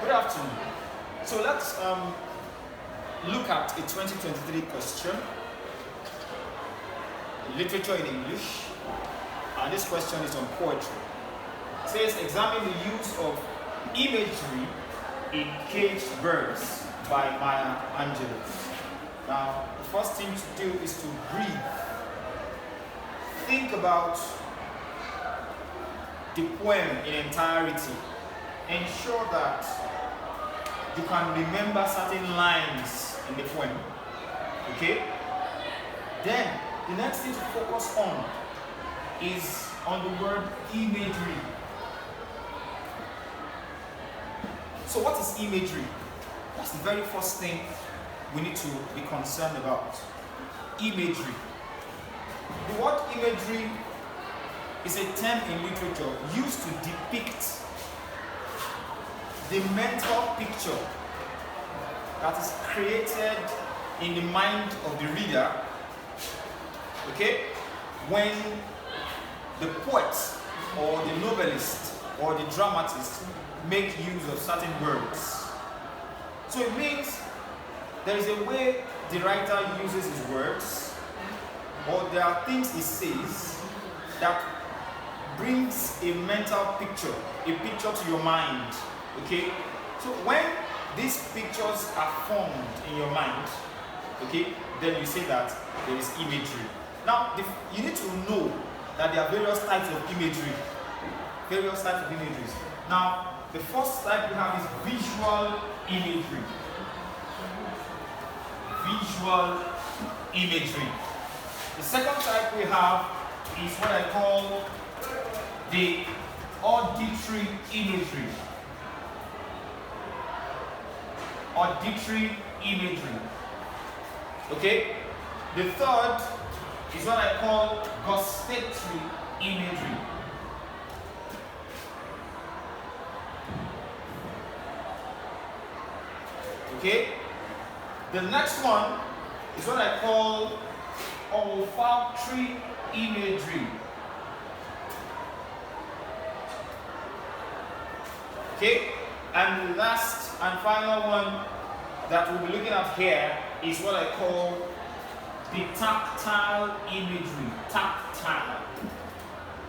Good afternoon. So let's look at a 2023 question, literature in English, and this question is on poetry. It says, examine the use of imagery in caged birds by Maya Angelou. Now, the first thing to do is to breathe. Think about the poem in entirety. Ensure that you can remember certain lines in the poem. Okay? Then, the next thing to focus on is on the word imagery. So what is imagery? That's the very first thing we need to be concerned about. Imagery. The word imagery is a term in literature used to depict the mental picture that is created in the mind of the reader, okay, when the poet or the novelist or the dramatist make use of certain words. So it means there is a way the writer uses his words, or there are things he says that brings a mental picture, a picture to your mind. Okay, so when these pictures are formed in your mind, okay, then you say that there is imagery. Now, you need to know that there are various types of imagery. Various types of imageries. Now, the first type we have is visual imagery. Visual imagery. The second type we have is what I call the auditory imagery. Auditory imagery. Okay? The third is what I call gustatory imagery. Okay? The next one is what I call olfactory imagery. Okay? And the last and final one that we'll be looking at here is what I call the tactile imagery. Tactile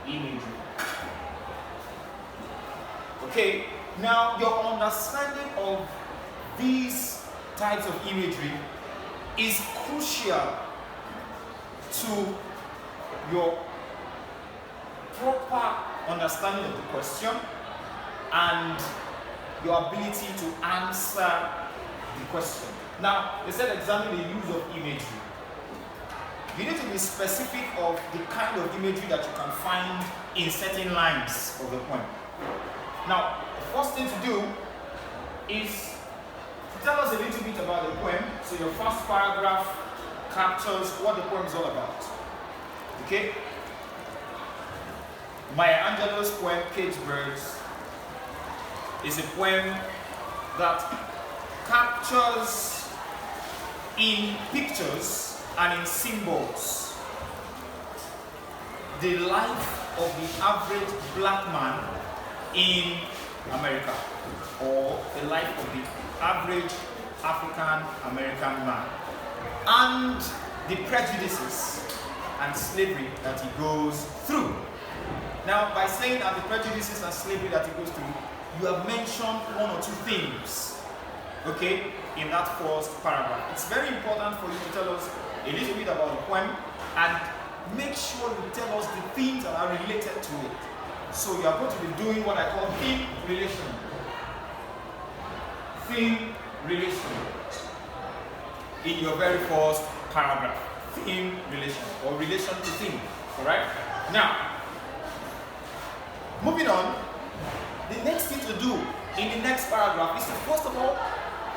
imagery. Okay, now your understanding of these types of imagery is crucial to your proper understanding of the question and your ability to answer the question. Now, they said examine the use of imagery. You need to be specific of the kind of imagery that you can find in certain lines of the poem. Now, the first thing to do is to tell us a little bit about the poem. So your first paragraph captures what the poem is all about. Okay? Maya Angelou's poem, Caged Birds, is a poem that captures in pictures and in symbols the life of the average black man in America, or the life of the average African American man, and the prejudices and slavery that he goes through. Now, by saying that the prejudices and slavery that he goes through, you have mentioned one or two themes, okay, in that first paragraph. It's very important for you to tell us a little bit about the poem and make sure you tell us the themes that are related to it. So you are going to be doing what I call theme relation. Theme relation in your very first paragraph. Theme relation, or relation to theme. Alright? Now, moving on, the next thing to do in the next paragraph is to first of all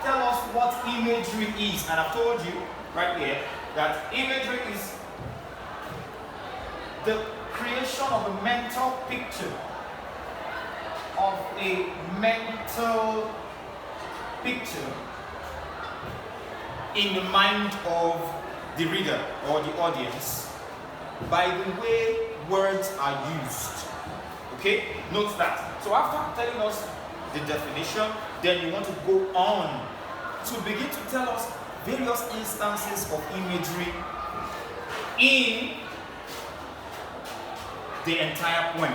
tell us what imagery is. And I've told you right here that imagery is the creation of a mental picture, of a mental picture in the mind of the reader or the audience by the way words are used. Okay? Note that. So after telling us the definition, then you want to go on to begin to tell us various instances of imagery in the entire poem.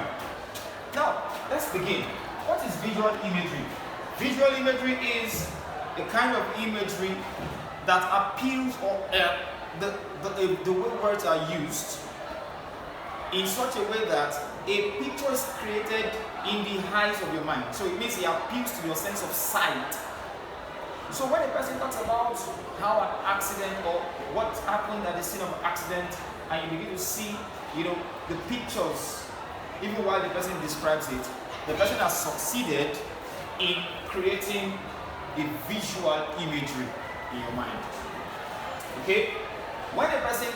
Now, let's begin. What is visual imagery? Visual imagery is a kind of imagery that appeals, or the way words are used in such a way that a picture is created in the eyes of your mind. So it means it appeals to your sense of sight. So when a person talks about how an accident or what happened at the scene of an accident, and you begin to see, the pictures, even while the person describes it, the person has succeeded in creating a visual imagery in your mind. Okay? When a person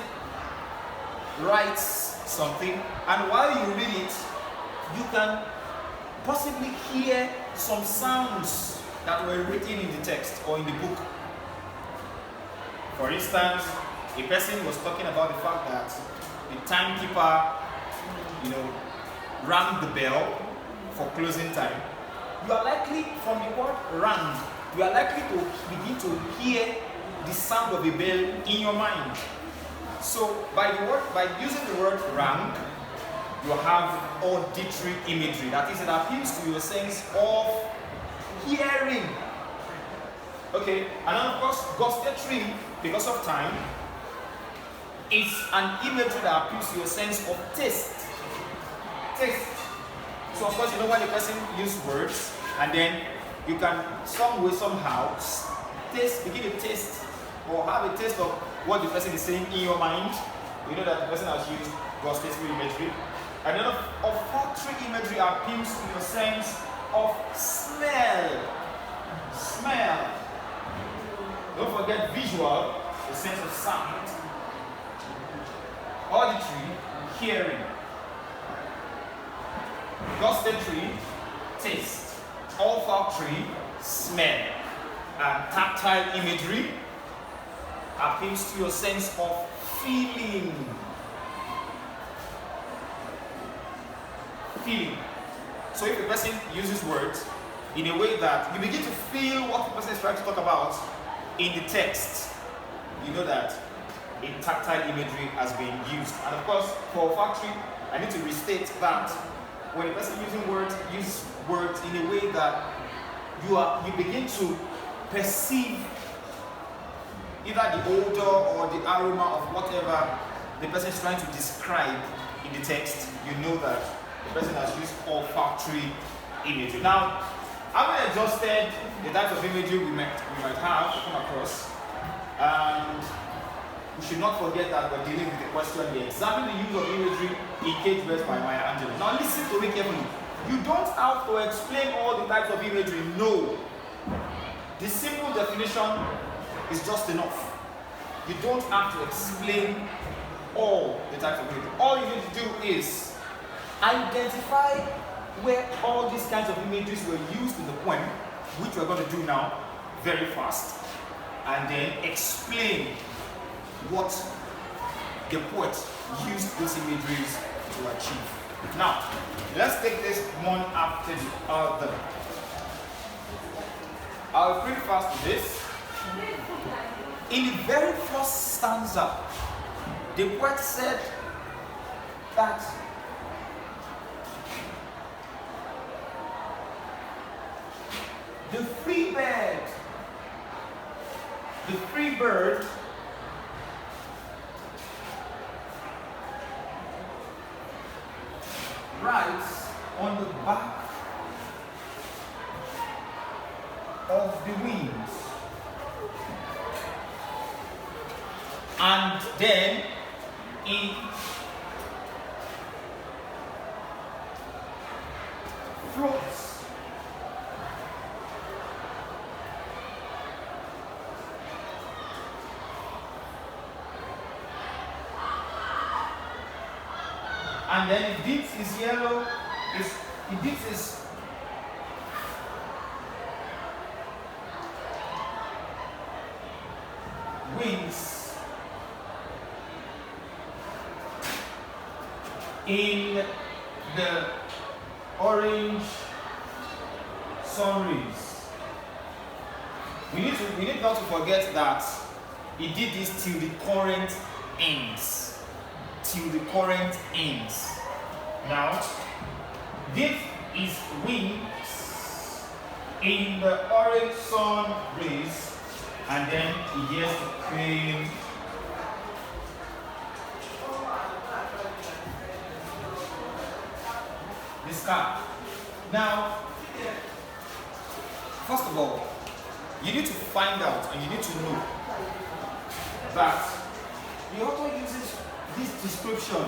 writes something, and while you read it, you can possibly hear some sounds that were written in the text or in the book. For instance, a person was talking about the fact that the timekeeper, rang the bell for closing time. You are likely, from the word rang, you are likely to begin to hear the sound of a bell in your mind. So by using the word rang, you have auditory imagery. That is, it appeals to your sense of hearing. Okay, and then of course, gustatory, because of time, is an imagery that appeals to your sense of taste. Taste. So of course, when the person uses words, and then you can some way, somehow, begin to taste or have a taste of what the person is saying in your mind. You know that the person has used gustatory imagery. And then olfactory imagery appeals to your sense of smell. Smell. Don't forget visual, the sense of sound. Auditory, hearing. Gustatory, taste. Olfactory, smell. And tactile imagery appeals to your sense of feeling. Feeling. So if a person uses words in a way that you begin to feel what the person is trying to talk about in the text, you know that a tactile imagery has been used. And of course, for olfactory, I need to restate that when a person uses words in a way that you begin to perceive either the odor or the aroma of whatever the person is trying to describe in the text, you know that the person has used olfactory imagery. Now, having exhausted the types of imagery we might have come across, and we should not forget that we're dealing with the question here. Examine the use of imagery in Cage Verse by Maya Angelou. Now listen to me carefully. You don't have to explain all the types of imagery. No. The simple definition is just enough. You don't have to explain all the types of imagery. All you need to do is identify where all these kinds of images were used in the poem, which we're going to do now very fast, and then explain what the poet used those imageries to achieve. Now, let's take this one after the other. I'll pretty fast to this. In the very first stanza, the poet said that the free bird rides on the back of the wings, and then it floats. And then it dips his yellow, it dips his wings in the orange sun rays. We need not to forget that he did this till the current ends. Till the current ends. Now, this is wings in the orange sun rays, and then he gets the cream. The sky. Now, first of all, you need to find out and you need to know that the author uses this description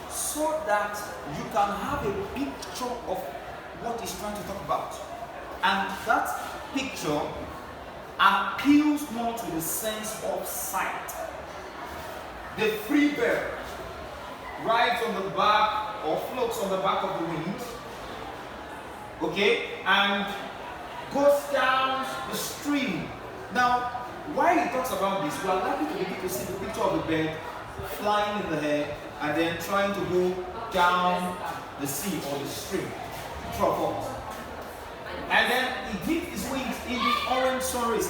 so that you can have a picture of what he's trying to talk about. And that picture appeals more to the sense of sight. The free bird rides on the back or floats on the back of the wind, okay, and goes down the stream. Now, while he talks about this, we are likely to begin to see the picture of the bird flying in the air and then trying to go down the sea or the stream, true or false. And then he dips his wings in the orange sun rays.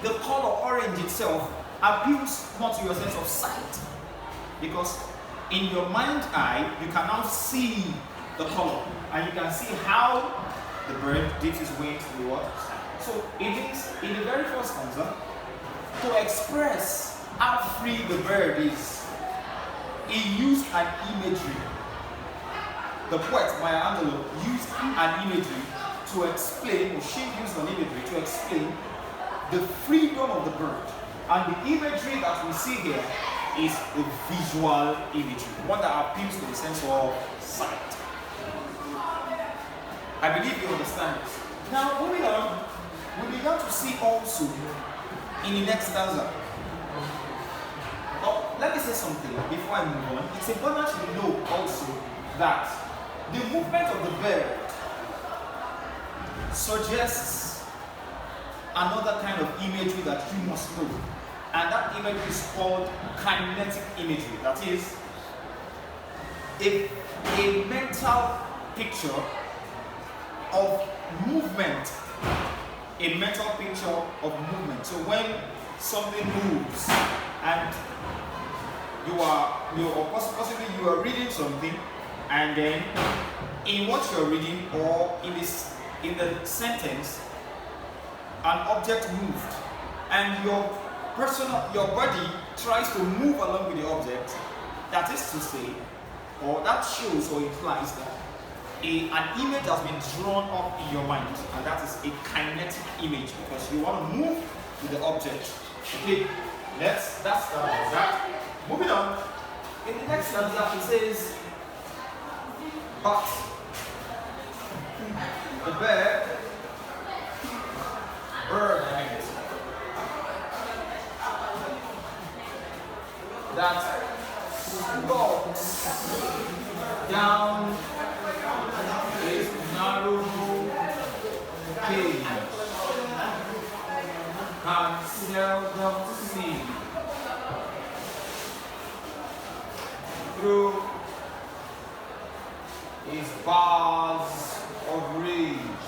The color orange itself appeals more to your sense of sight, because in your mind's eye, you can now see the color and you can see how the bird dips his wings in the water. So it means in the very first stanza, to express how free the bird is, he used an imagery. The poet Maya Angelou used an imagery to explain, or she used an imagery to explain the freedom of the bird. And the imagery that we see here is a visual imagery, one that appeals to the sense of sight. I believe you understand this. Now, moving on, we began to see also in the next stanza. Now, let me say something before I move on. It's important to know also that the movement of the bird suggests another kind of imagery that you must know. And that imagery is called kinetic imagery. That is a mental picture of movement. A mental picture of movement. So when something moves and possibly you are reading something, and then in what you're reading or in the sentence, an object moved, and your body tries to move along with the object. That is to say, or that shows or implies that an image has been drawn up in your mind, and that is a kinetic image, because you want to move with the object. Okay, that's that. Moving on, in the next stanza it says, but the bird that floats down his narrow cage can seldom see through his bars of rage.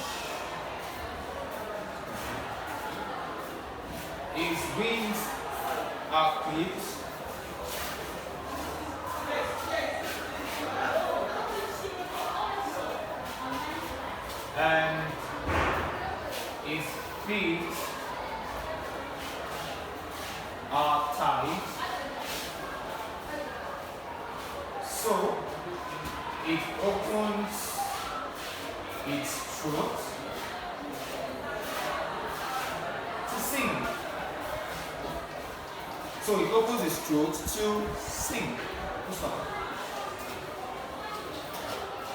His wings are clipped, and his feet are tied, so it opens its throat to sing. So it opens its throat to sing.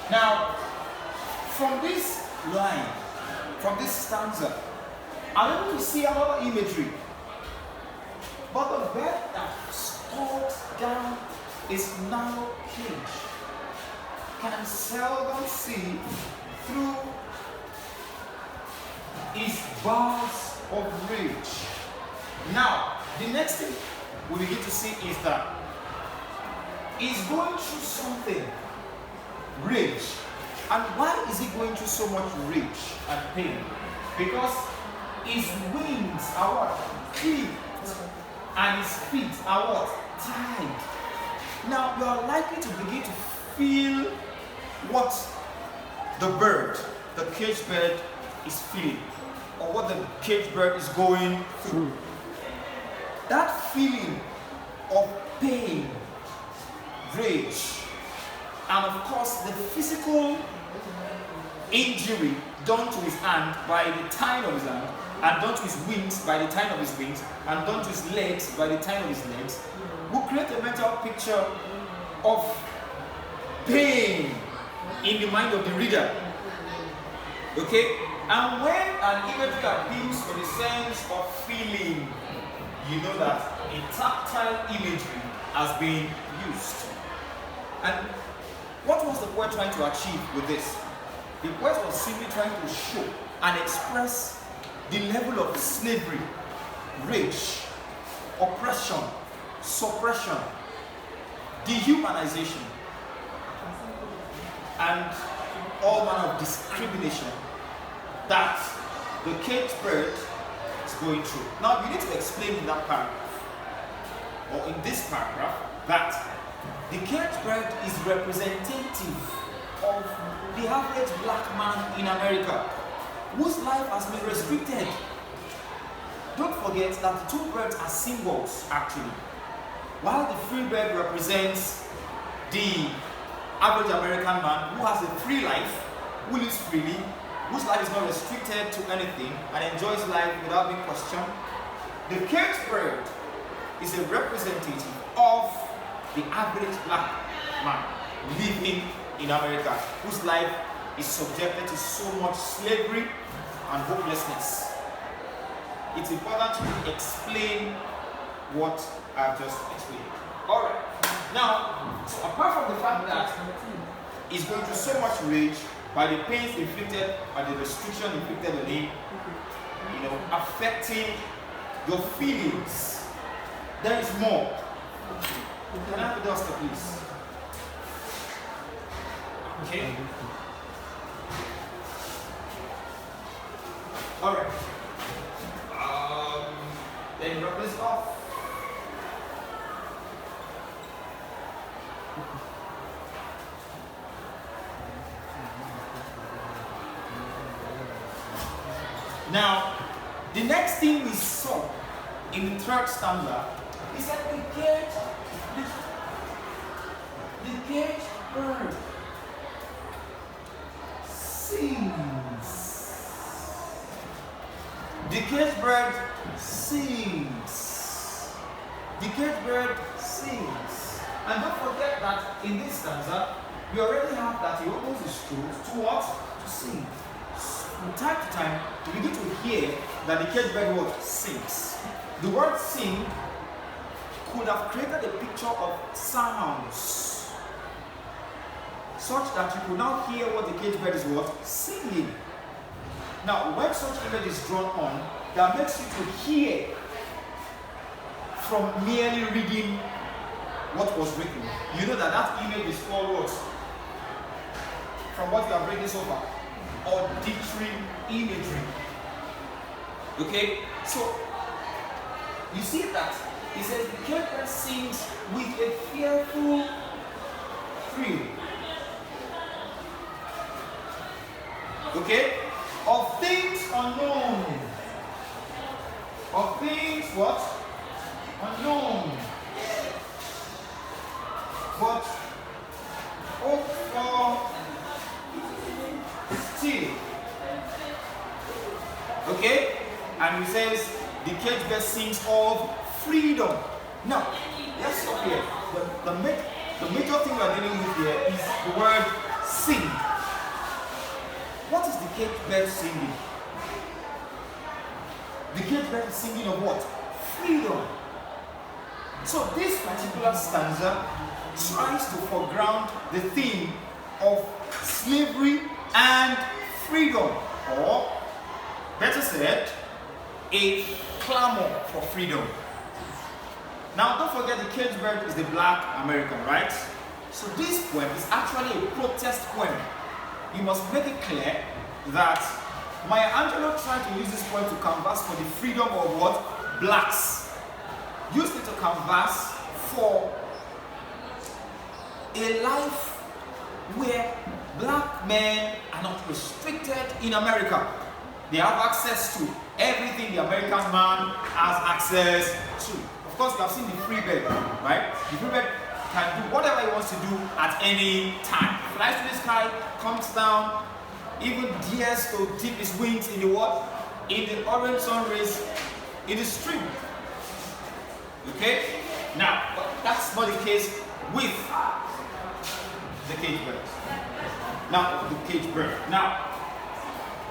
Now, from this line, from this stanza, I'm able to see another imagery. But the bird that stalks down his narrow cage can seldom see through his bars of rage. Now, the next thing we begin to see is that he's going through something, rage. And why is he going through so much rage and pain? Because his wings are what? Free. And his feet are what? Tied. Now you are likely to begin to feel what the bird, the caged bird, is feeling, or what the caged bird is going through. That feeling of pain, rage, and of course the physical injury done to his hand by the tying of his hand, and done to his wings by the tying of his wings, and done to his legs by the tying of his legs, will create a mental picture of pain in the mind of the reader. Okay? And when an imagery appeals for the sense of feeling, you know that a tactile imagery has been used. And what was the poet trying to achieve with this? The poet was simply trying to show and express the level of slavery, rage, oppression, suppression, dehumanization, and all manner of discrimination that the caged bird is going through. Now you need to explain in that paragraph, or in this paragraph, that the caged bird is representative of the average black man in America whose life has been restricted. Don't forget that the two birds are symbols actually. While the free bird represents the average American man who has a free life, who lives freely, whose life is not restricted to anything and enjoys life without being questioned, the caged bird is a representative of the average black man living in America, whose life is subjected to so much slavery and hopelessness. It's important to explain what I've just explained. Alright, now, so apart from the fact that he's going through so much rage by the pains inflicted, by the restriction inflicted on him, affecting your feelings, there is more. Can I have the duster, please? Okay. Alright. Then rub this off. Now, the next thing we saw in the third stanza is that the caged bird sings. The caged bird sings. The caged bird sings. And don't forget that in this stanza, we already have that he opens his throat to what? To sing. From time to time, we begin to hear that the caged bird what? Sings. The word sing could have created a picture of sounds, such that you could now hear what the caged bird is what? Singing. Now, when such image is drawn on, that makes you to hear from merely reading what was written. You know that image is called what? From what you have read so far, auditory imagery. Okay, so you see that it says the caged bird sings with a fearful thrill. Okay, of things unknown. Of things what? Unknown. But hope for still. Okay? And he says the caged bird sings of freedom. Now, let's stop here. The major thing we are dealing with here is the word sing. What is the caged bird singing? The caged bird is singing of what? Freedom. So this particular stanza tries to foreground the theme of slavery and freedom, or better said, a clamor for freedom. Now don't forget the caged bird is the black American, right? So this poem is actually a protest poem you must make it clear that Maya Angelou tried to use this poem to canvass for the freedom of what? Blacks. Used it to canvass for a life where black men are not restricted in America. They have access to everything the American man has access to. Of course, you have seen the free bird, right? The free bird can do whatever he wants to do at any time. Flies to the sky, comes down, even dares to dip his wings in the what? In the orange sun rays in the stream. Okay? Now, but that's not the case with the cage bird. Now, the cage bird. Now,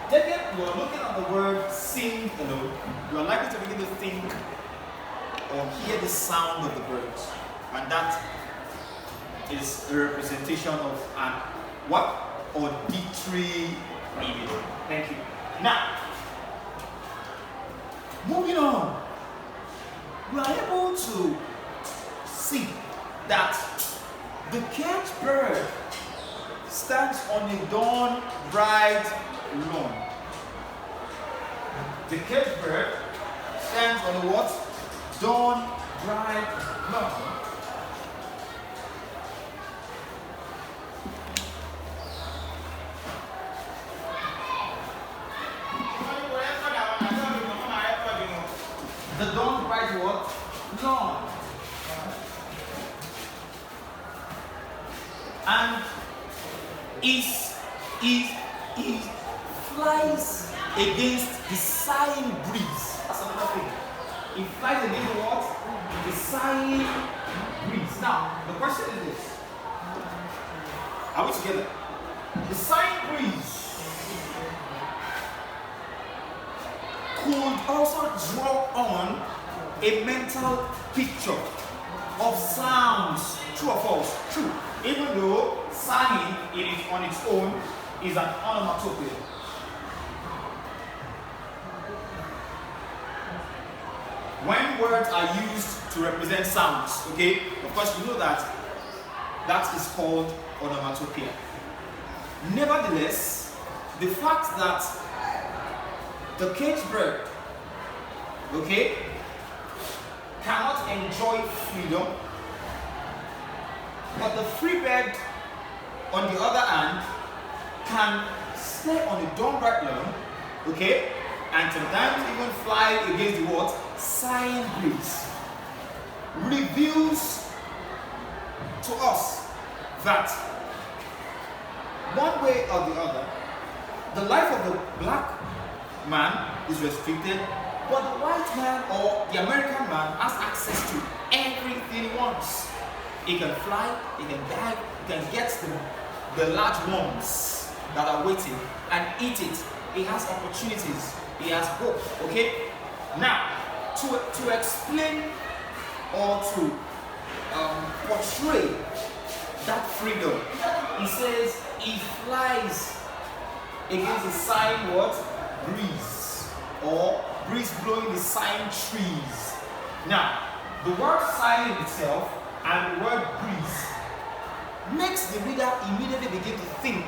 again, you are looking at the word sing alone. You are likely to begin to think or hear the sound of the birds. And that is a representation of an what? Auditory image. Thank you. Now, moving on. We are able to see that the cage bird stands on a dawn bright lawn. The cage bird stands on a what? Dawn bright lawn. The dawn bright what? Lawn. And is flies against the sighing breeze. That's another thing. It flies against what? The sighing breeze. Now, the question is this. Are we together? The sighing breeze could also draw on a mental picture of sounds. True or false? True. Even though sighing on its own is an onomatopoeia. When words are used to represent sounds, okay, of course you know that that is called onomatopoeia. Nevertheless, the fact that the cage bird, okay, cannot enjoy freedom, but the free bird, on the other hand, can stay on the dawn bright lawn, okay, and sometimes even fly against the what? Sighing breeze, reveals to us that one way or the other, the life of the black man is restricted, but the white man or the American man has access to everything he wants. He can fly, he can dive, he can get the large worms that are waiting and eat it. He has opportunities, he has hope. Okay? Now, to explain or to portray that freedom, he says he flies against the sighing what? Breeze, or breeze blowing the sighing trees. Now, the word sighing itself and the word breeze makes the reader immediately begin to think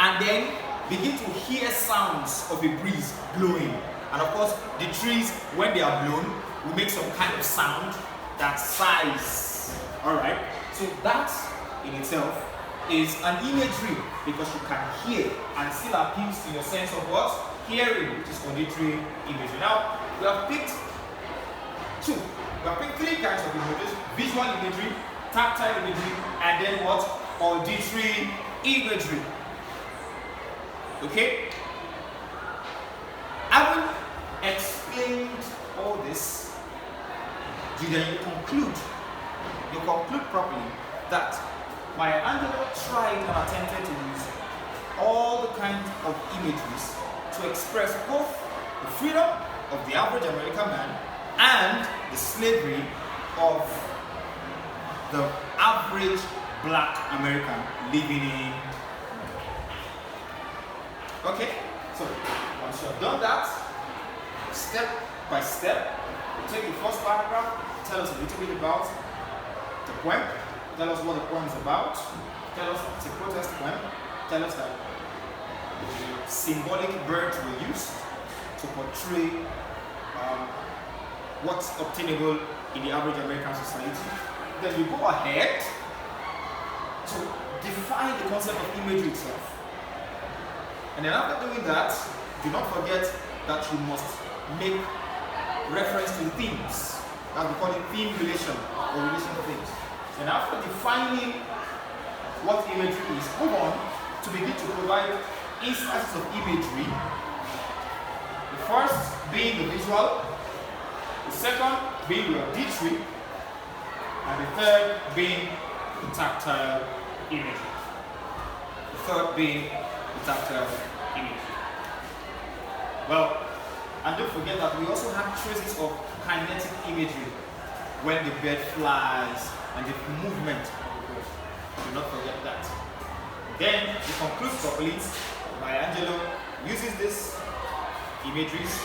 and then begin to hear sounds of a breeze blowing. And of course, the trees, when they are blown, will make some kind of sound that sighs. Alright? So that in itself is an imagery, because you can hear and still appeals to your sense of what? Hearing, which is auditory imagery. Now, we have picked two. We have picked three kinds of images: visual imagery, tactile imagery, and then what? Auditory imagery. Okay? Having explained all this, you then conclude properly that Maya Angelou tried and attempted to use all the kinds of images to express both the freedom of the average American man and the slavery of the average black American living in. Okay, so once you have done that, step by step, take the first paragraph, tell us a little bit about the poem, tell us what the poem is about, tell us it's a protest poem, tell us that symbolic birds were used to portray what's obtainable in the average American society. Then you go ahead to define the concept of imagery itself. And then after doing that, do not forget that you must make reference to the themes. That we call it theme relation or relation to themes. And after defining what imagery is, move on to begin to provide instances of imagery. The first being the visual, the second being the auditory, and the third being the tactile imagery. The third being the tactile imagery. Well, and don't forget that we also have traces of kinetic imagery when the bird flies and the movement of the bird. Do not forget that. Then to conclude properly, Maya Angelou uses these imageries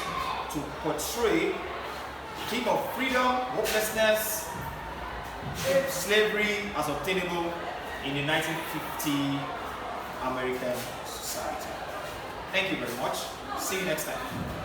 to portray the theme of freedom, hopelessness, slavery as obtainable in the 1950 American society. Thank you very much. See you next time.